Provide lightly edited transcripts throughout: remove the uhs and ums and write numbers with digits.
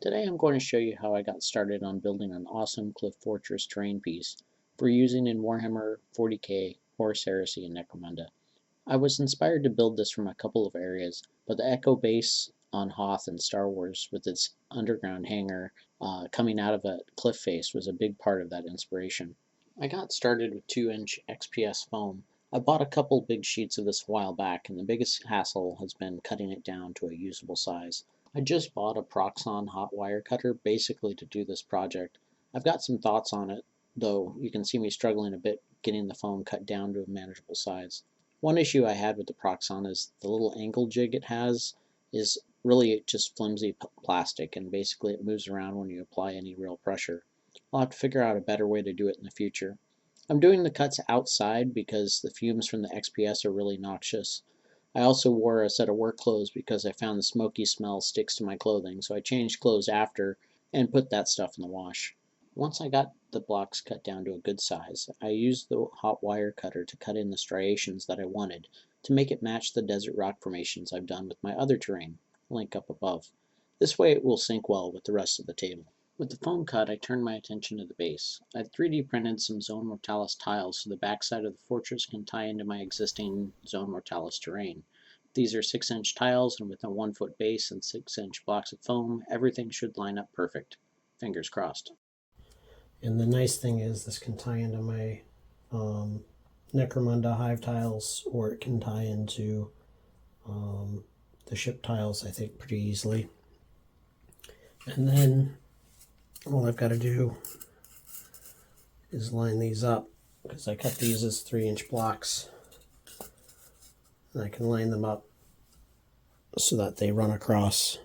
Today I'm going to show you how I got started on building an awesome Cliff Fortress terrain piece for using in Warhammer 40k, Horus Heresy, and Necromunda. I was inspired to build this from a couple of areas, but the Echo base on Hoth in Star Wars with its underground hangar coming out of a cliff face was a big part of that inspiration. I got started with 2-inch XPS foam. I bought a couple big sheets of this a while back, and the biggest hassle has been cutting it down to a usable size. I just bought a Proxxon hot wire cutter basically to do this project. I've got some thoughts on it, though you can see me struggling a bit getting the foam cut down to a manageable size. One issue I had with the Proxxon is the little angle jig it has is really just flimsy plastic, and basically it moves around when you apply any real pressure. I'll have to figure out a better way to do it in the future. I'm doing the cuts outside because the fumes from the XPS are really noxious. I also wore a set of work clothes because I found the smoky smell sticks to my clothing, so I changed clothes after and put that stuff in the wash. Once I got the blocks cut down to a good size, I used the hot wire cutter to cut in the striations that I wanted to make it match the desert rock formations I've done with my other terrain, link up above. This way it will sync well with the rest of the table. With the foam cut, I turned my attention to the base. I 3D printed some Zone Mortalis tiles so the backside of the fortress can tie into my existing Zone Mortalis terrain. These are 6-inch tiles, and with a 1-foot base and 6-inch blocks of foam, everything should line up perfect. Fingers crossed. And the nice thing is this can tie into my Necromunda hive tiles, or it can tie into the ship tiles, I think, pretty easily. And then all I've got to do is line these up, because I cut these as 3-inch blocks, and I can line them up so that they run across.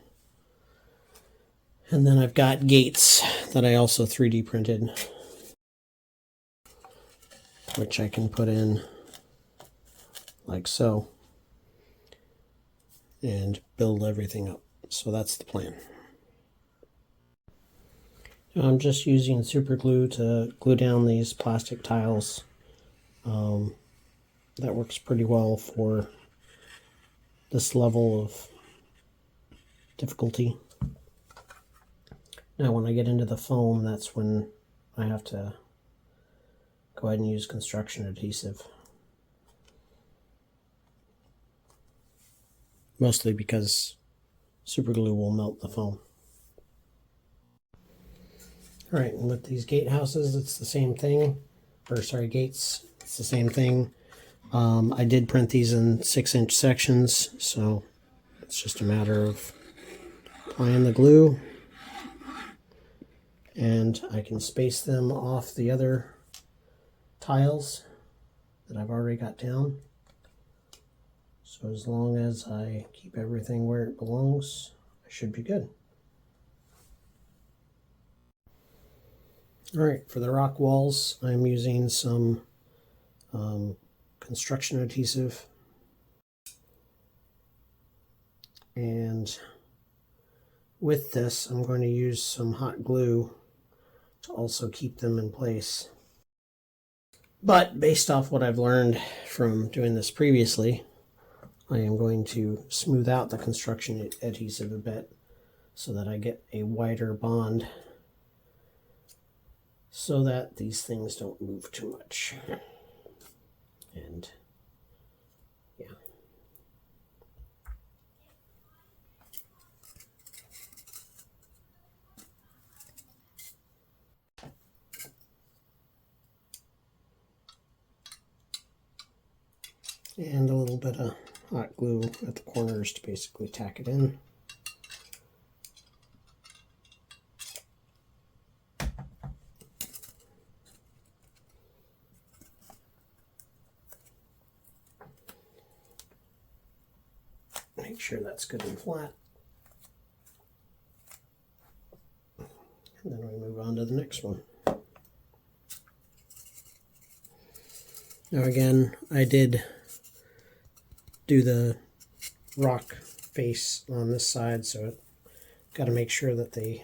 And then I've got gates that I also 3D printed, which I can put in like so and build everything up. So that's the plan. I'm just using super glue to glue down these plastic tiles. That works pretty well for this level of difficulty. Now when I get into the foam, that's when I have to go ahead and use construction adhesive. Mostly because super glue will melt the foam. Alright, and with these gatehouses, it's the same thing. Gates, it's the same thing. I did print these in 6-inch sections, so it's just a matter of applying the glue. And I can space them off the other tiles that I've already got down. So as long as I keep everything where it belongs, I should be good. Alright, for the rock walls, I'm using some construction adhesive. And with this, I'm going to use some hot glue to also keep them in place. But based off what I've learned from doing this previously, I am going to smooth out the construction adhesive a bit so that I get a wider bond so that these things don't move too much. And yeah. And a little bit of hot glue at the corners to basically tack it in. Make sure that's good and flat. And then we move on to the next one. Now again, I did do the rock face on this side, so got to make sure that they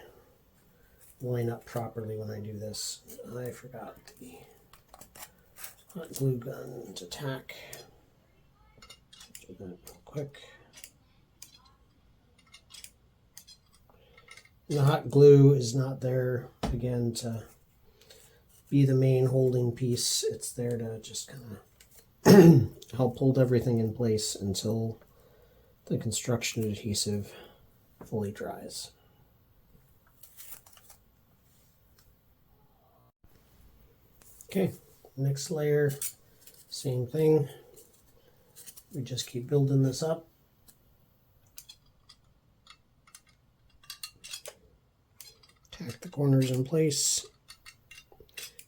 line up properly when I do this. I forgot the hot glue gun to tack. Do that real quick. And the hot glue is not there, again, to be the main holding piece. It's there to just kind of help hold everything in place until the construction adhesive fully dries. Okay, next layer, same thing. We just keep building this up. Tack the corners in place.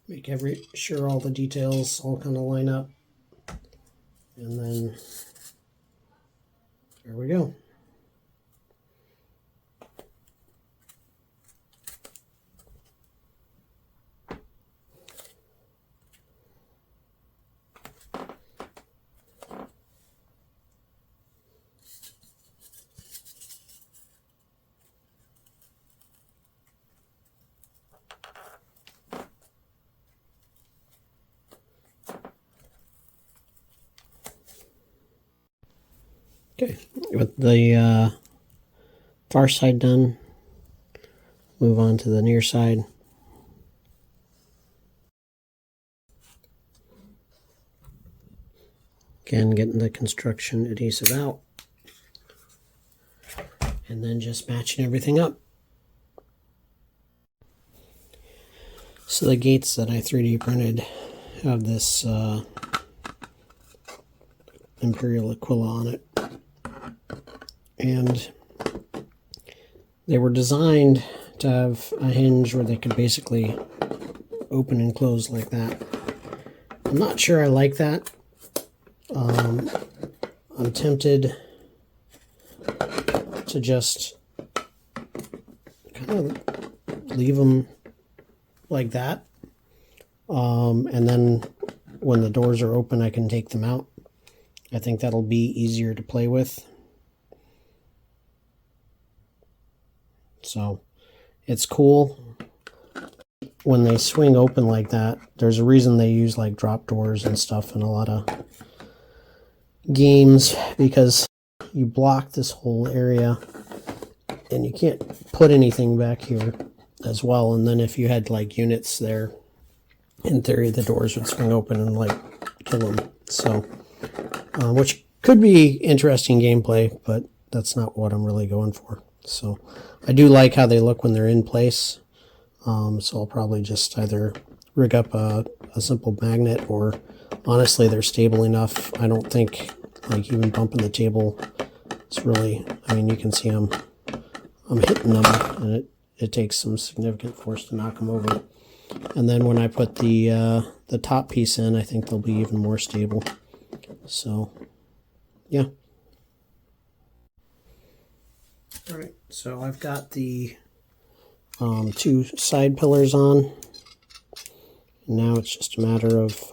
Make sure all the details all kind of line up. And then there we go. Okay, with the far side done, move on to the near side. Again, getting the construction adhesive out, and then just matching everything up. So the gates that I 3D printed have this Imperial Aquila on it. And they were designed to have a hinge where they could basically open and close like that. I'm not sure I like that. I'm tempted to just kind of leave them like that. And then when the doors are open, I can take them out. I think that'll be easier to play with. So it's cool when they swing open like that. There's a reason they use like drop doors and stuff in a lot of games, because you block this whole area and you can't put anything back here as well. And then if you had like units there, in theory the doors would swing open and like kill them. So which could be interesting gameplay, but that's not what I'm really going for. So I do like how they look when they're in place. So I'll probably just either rig up a simple magnet, or honestly they're stable enough. I don't think like even bumping the table, it's really, I mean, you can see I'm hitting them, and it takes some significant force to knock them over. And then when I put the top piece in, I think they'll be even more stable. So yeah. All right, so I've got the 2 side pillars on. Now it's just a matter of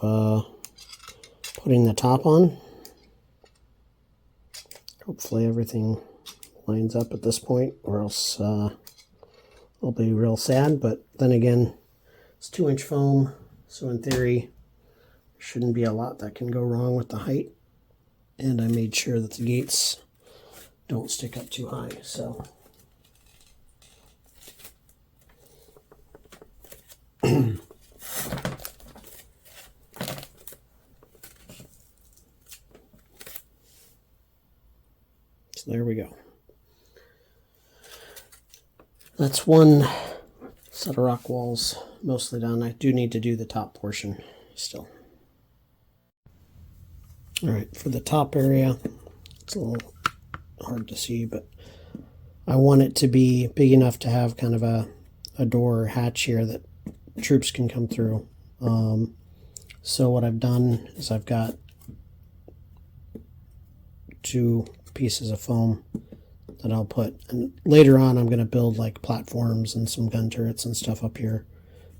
putting the top on. Hopefully everything lines up at this point, or else I'll be real sad. But then again, it's 2-inch foam, so in theory there shouldn't be a lot that can go wrong with the height. And I made sure that the gates don't stick up too high. So so there we go. That's one set of rock walls mostly done. I do need to do the top portion still. All right, for the top area, it's a little hard to see, but I want it to be big enough to have kind of a door or hatch here that troops can come through. So what I've done is I've got 2 pieces of foam that I'll put, and later on I'm going to build like platforms and some gun turrets and stuff up here,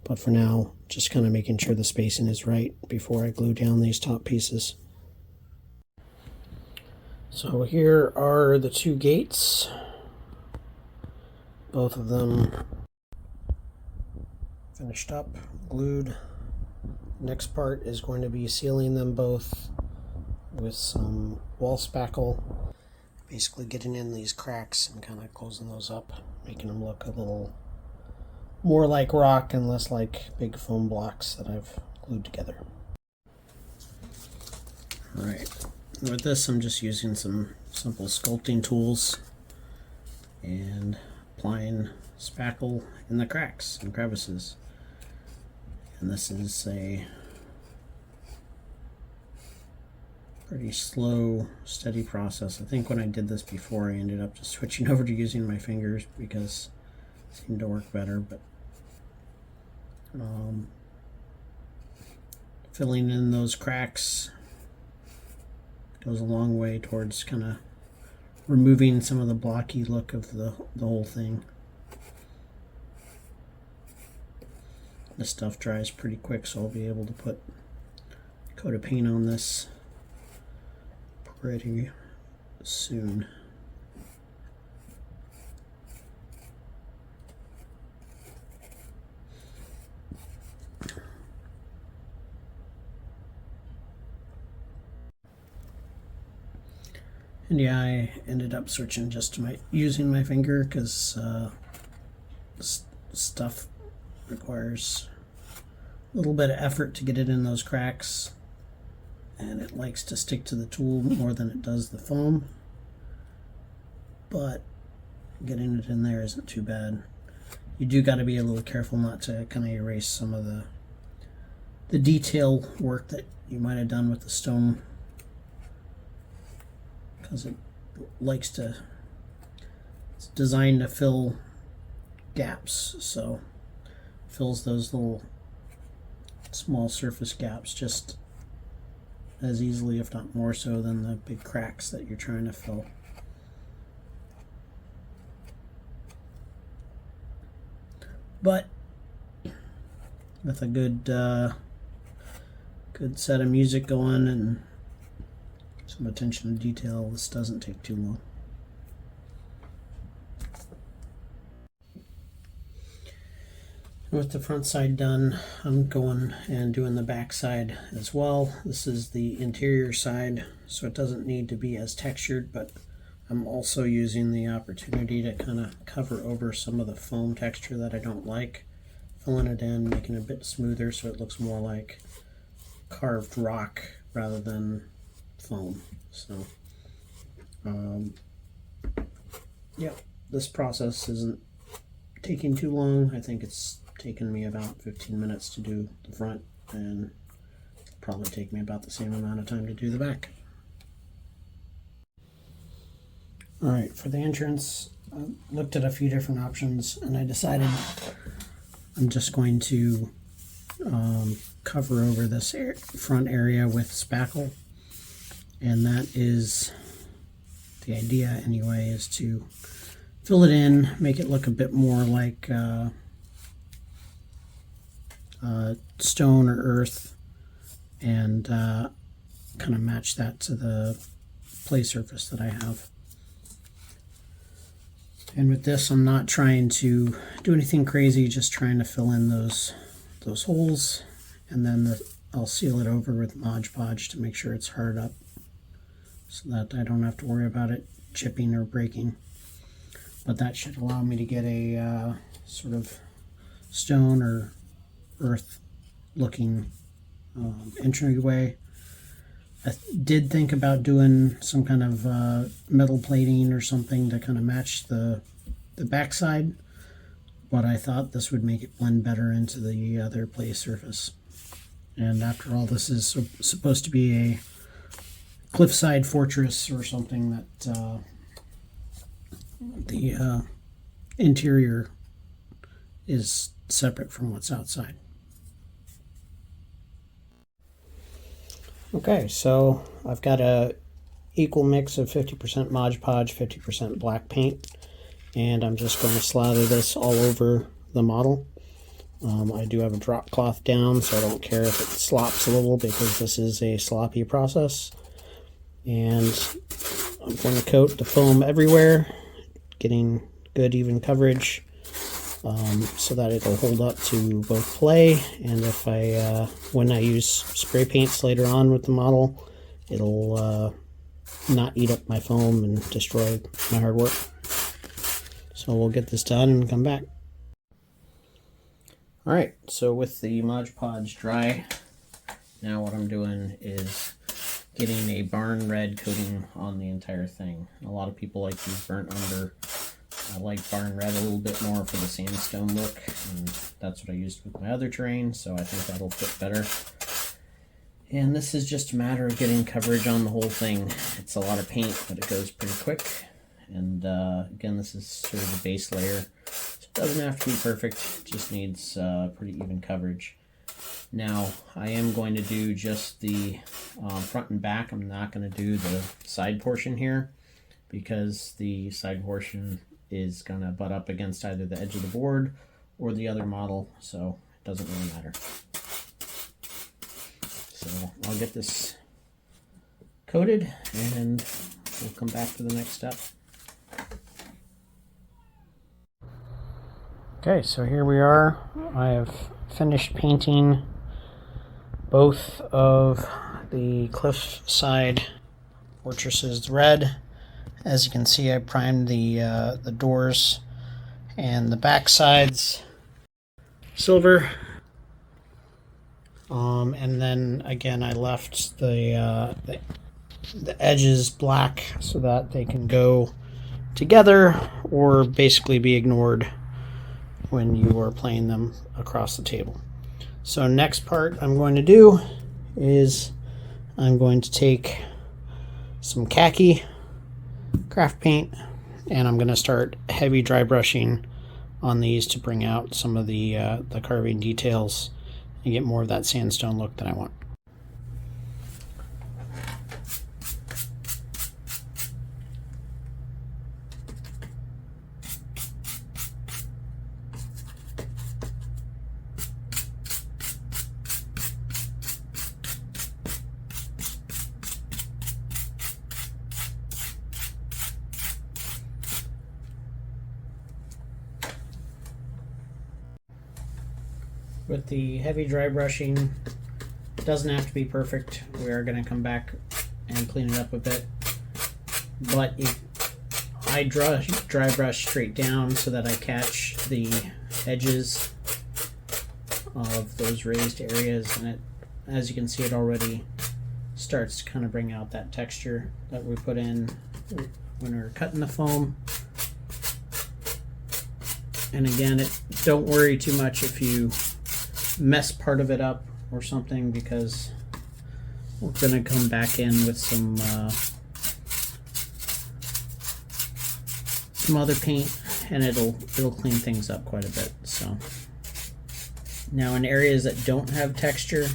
but for now just kind of making sure the spacing is right before I glue down these top pieces. So here are the 2 gates, both of them finished up, glued. Next part is going to be sealing them both with some wall spackle, basically getting in these cracks and kind of closing those up making them look a little more like rock and less like big foam blocks that I've glued together. Alright, with this I'm just using some simple sculpting tools and applying spackle in the cracks and crevices. And this is a pretty slow, steady process. I think when I did this before I ended up just switching over to using my fingers because it seemed to work better, but filling in those cracks goes a long way towards kind of removing some of the blocky look of the whole thing. This stuff dries pretty quick, so I'll be able to put a coat of paint on this pretty soon. And yeah, I ended up switching just to using my finger because stuff requires a little bit of effort to get it in those cracks, and it likes to stick to the tool more than it does the foam, but getting it in there isn't too bad. You do got to be a little careful not to kind of erase some of the detail work that you might have done with the stone, because it likes to, it's designed to fill gaps, so it fills those little small surface gaps just as easily, if not more so, than the big cracks that you're trying to fill. But with a good set of music going and some attention to detail, this doesn't take too long. With the front side done, I'm going and doing the back side as well. This is the interior side, so it doesn't need to be as textured, but I'm also using the opportunity to kind of cover over some of the foam texture that I don't like, filling it in, making it a bit smoother so it looks more like carved rock rather than foam. So yeah, this process isn't taking too long. I think it's taken me about 15 minutes to do the front, and it'll probably take me about the same amount of time to do the back. Alright, for the entrance, I looked at a few different options and I decided I'm just going to cover over this front area with spackle. And that is the idea anyway, is to fill it in, make it look a bit more like stone or earth, and kind of match that to the play surface that I have. And with this, I'm not trying to do anything crazy, just trying to fill in those holes, and then I'll seal it over with Mod Podge to make sure it's hard up, so that I don't have to worry about it chipping or breaking. But that should allow me to get a sort of stone or earth looking entryway. I did think about doing some kind of metal plating or something to kind of match the backside, but I thought this would make it blend better into the other play surface. And after all, this is supposed to be a cliffside fortress or something that the interior is separate from what's outside. Okay, so I've got a equal mix of 50% Mod Podge, 50% black paint, and I'm just going to slather this all over the model. I do have a drop cloth down, so I don't care if it slops a little because this is a sloppy process. And I'm going to coat the foam everywhere, getting good even coverage, so that it'll hold up to both play, and if I when I use spray paints later on with the model, it'll not eat up my foam and destroy my hard work. So we'll get this done and come back. Alright, so with the Mod Podge dry, now what I'm doing is getting a barn red coating on the entire thing. A lot of people like these burnt umber. I like barn red a little bit more for the sandstone look, and that's what I used with my other terrain, so I think that'll fit better. And this is just a matter of getting coverage on the whole thing. It's a lot of paint, but it goes pretty quick. And again, this is sort of the base layer, so it doesn't have to be perfect, it just needs pretty even coverage. Now, I am going to do just the front and back. I'm not going to do the side portion here, because the side portion is going to butt up against either the edge of the board or the other model, so it doesn't really matter. So I'll get this coated and we'll come back to the next step. Okay, so here we are. I have finished painting both of the cliffside fortresses red. As you can see, I primed the doors and the back sides silver. And then again, I left the edges black so that they can go together or basically be ignored when you are playing them across the table. So next part I'm going to do is I'm going to take some khaki craft paint and I'm going to start heavy dry brushing on these to bring out some of the carving details and get more of that sandstone look that I want. With the heavy dry brushing, it doesn't have to be perfect. We are going to come back and clean it up a bit. But if I dry brush straight down so that I catch the edges of those raised areas, and it, as you can see, it already starts to kind of bring out that texture that we put in when we were cutting the foam. And again, don't worry too much if you mess part of it up or something, because we're going to come back in with some other paint and it'll clean things up quite a bit. So now in areas that don't have texture,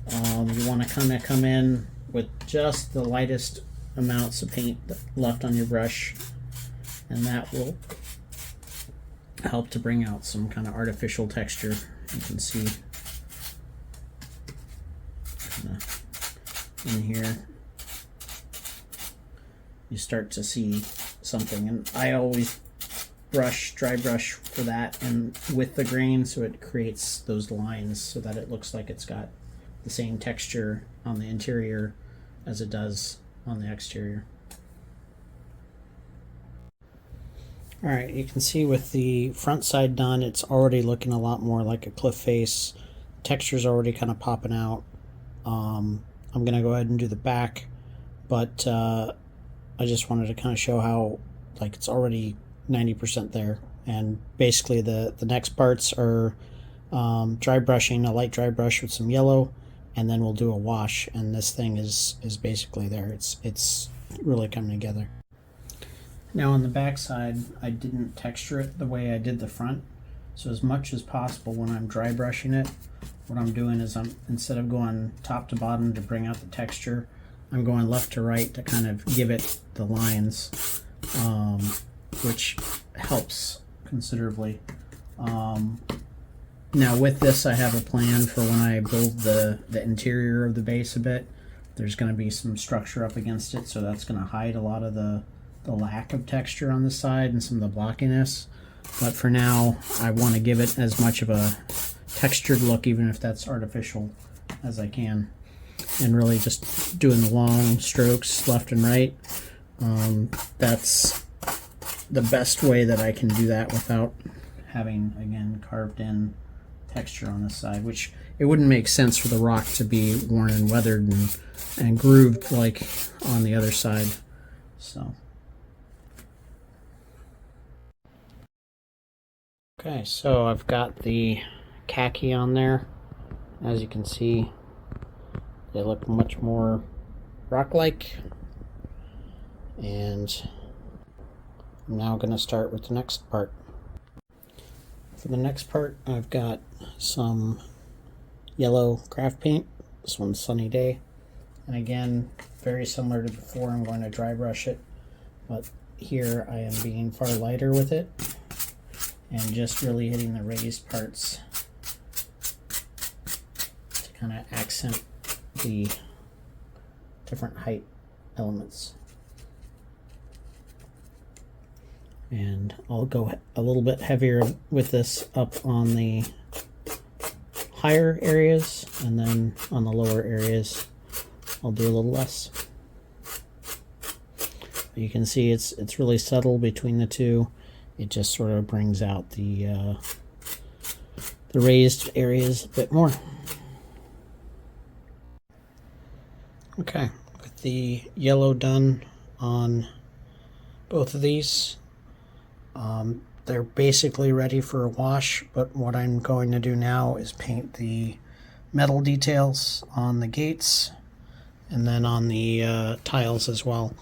you want to kind of come in with just the lightest amounts of paint left on your brush, and that will help to bring out some kind of artificial texture. You can see in here you start to see something, and I always dry brush for that and with the grain, so it creates those lines so that it looks like it's got the same texture on the interior as it does on the exterior. Alright, you can see with the front side done, it's already looking a lot more like a cliff face. Texture's already kind of popping out. I'm going to go ahead and do the back, but I just wanted to kind of show how like it's already 90% there. And basically the next parts are dry brushing, a light dry brush with some yellow, and then we'll do a wash, and this thing is basically there. It's really coming together. Now on the back side, I didn't texture it the way I did the front. So as much as possible when I'm dry brushing it, what I'm doing is instead of going top to bottom to bring out the texture, I'm going left to right to kind of give it the lines, which helps considerably. Now with this, I have a plan for when I build the interior of the base a bit. There's going to be some structure up against it, so that's going to hide a lot of the lack of texture on the side and some of the blockiness. But for now, I want to give it as much of a textured look, even if that's artificial, as I can. And really just doing the long strokes left and right. That's the best way that I can do that without having, again, carved in texture on this side, which it wouldn't make sense for the rock to be worn and weathered and grooved like on the other side. So okay, so I've got the khaki on there. As you can see, they look much more rock-like. And I'm now going to start with the next part. For the next part, I've got some yellow craft paint. This one's Sunny Day. And again, very similar to before, I'm going to dry brush it. But here I am being far lighter with it and just really hitting the raised parts to kind of accent the different height elements. And I'll go a little bit heavier with this up on the higher areas, and then on the lower areas I'll do a little less. You can see it's really subtle between the two. It just sort of brings out the raised areas a bit more. Okay, with the yellow done on both of these, they're basically ready for a wash, but what I'm going to do now is paint the metal details on the gates and then on the tiles as well.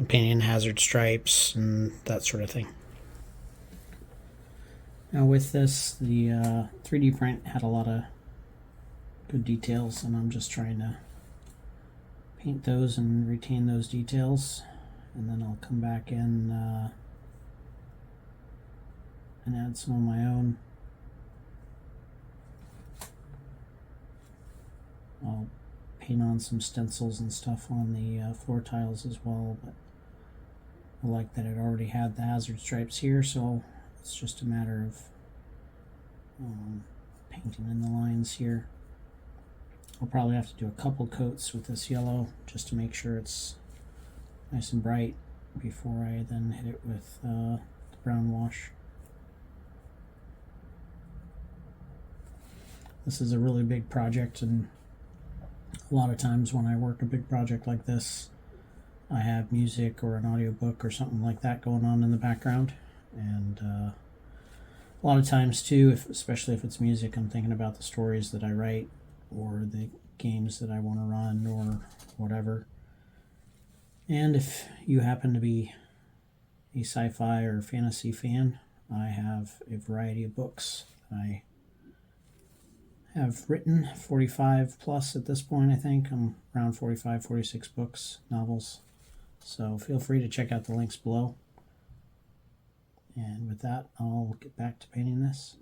Painting hazard stripes and that sort of thing. Now with this, the 3D print had a lot of good details, and I'm just trying to paint those and retain those details, and then I'll come back in and add some of my own. I'll paint on some stencils and stuff on the floor tiles as well, but I like that it already had the hazard stripes here, so it's just a matter of painting in the lines here. I'll probably have to do a couple coats with this yellow just to make sure it's nice and bright before I then hit it with the brown wash. This is a really big project, and a lot of times when I work a big project like this, I have music or an audiobook or something like that going on in the background. And a lot of times too, especially if it's music, I'm thinking about the stories that I write or the games that I want to run or whatever. And if you happen to be a sci-fi or fantasy fan, I have a variety of books I have written, 45 plus at this point. I think I'm around 45, 46 books, novels. So feel free to check out the links below. And with that, I'll get back to painting this.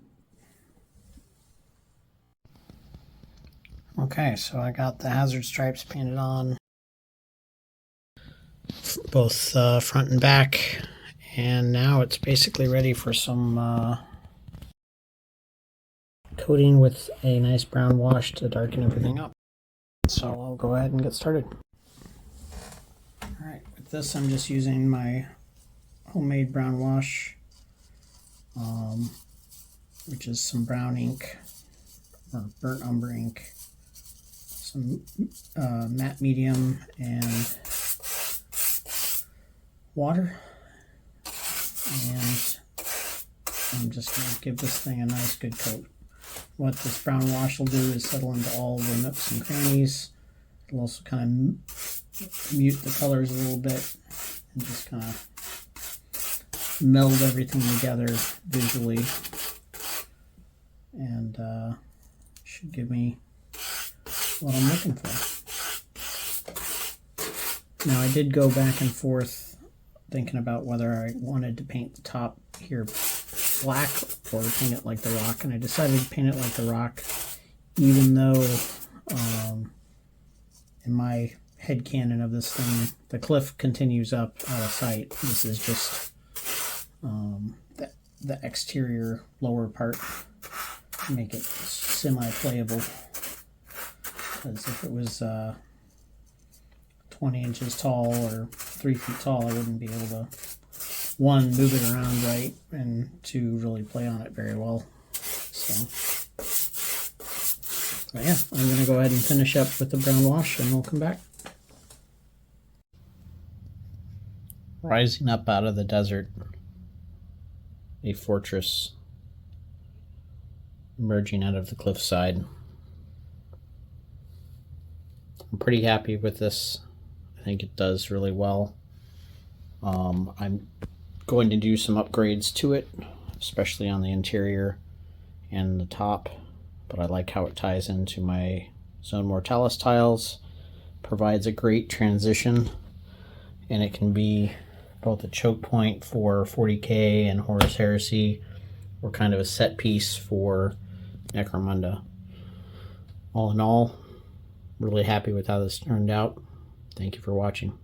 Okay, so I got the hazard stripes painted on both front and back, and now it's basically ready for some coating with a nice brown wash to darken everything up. So I'll go ahead and get started. Alright, with this I'm just using my homemade brown wash, which is some brown ink or burnt umber ink, some matte medium, and water. And I'm just going to give this thing a nice good coat. What this brown wash will do is settle into all the nooks and crannies. It'll also kind of mute the colors a little bit and just kind of meld everything together visually, and should give me what I'm looking for. Now I did go back and forth thinking about whether I wanted to paint the top here black or paint it like the rock, and I decided to paint it like the rock, even though in my headcanon of this thing the cliff continues up out of sight. This is just the exterior lower part to make it semi-playable, because if it was 20 inches tall or 3 feet tall, I wouldn't be able to one, move it around right, and two, really play on it very well. So, but yeah, I'm going to go ahead and finish up with the brown wash, and we'll come back. Rising up out of the desert, a fortress emerging out of the cliffside. I'm pretty happy with this. I think it does really well. I'm going to do some upgrades to it, especially on the interior and the top, but I like how it ties into my Zone Mortalis tiles. Provides a great transition, and it can be both a choke point for 40k and Horus Heresy, or kind of a set piece for Necromunda. All in all, really happy with how this turned out. Thank you for watching.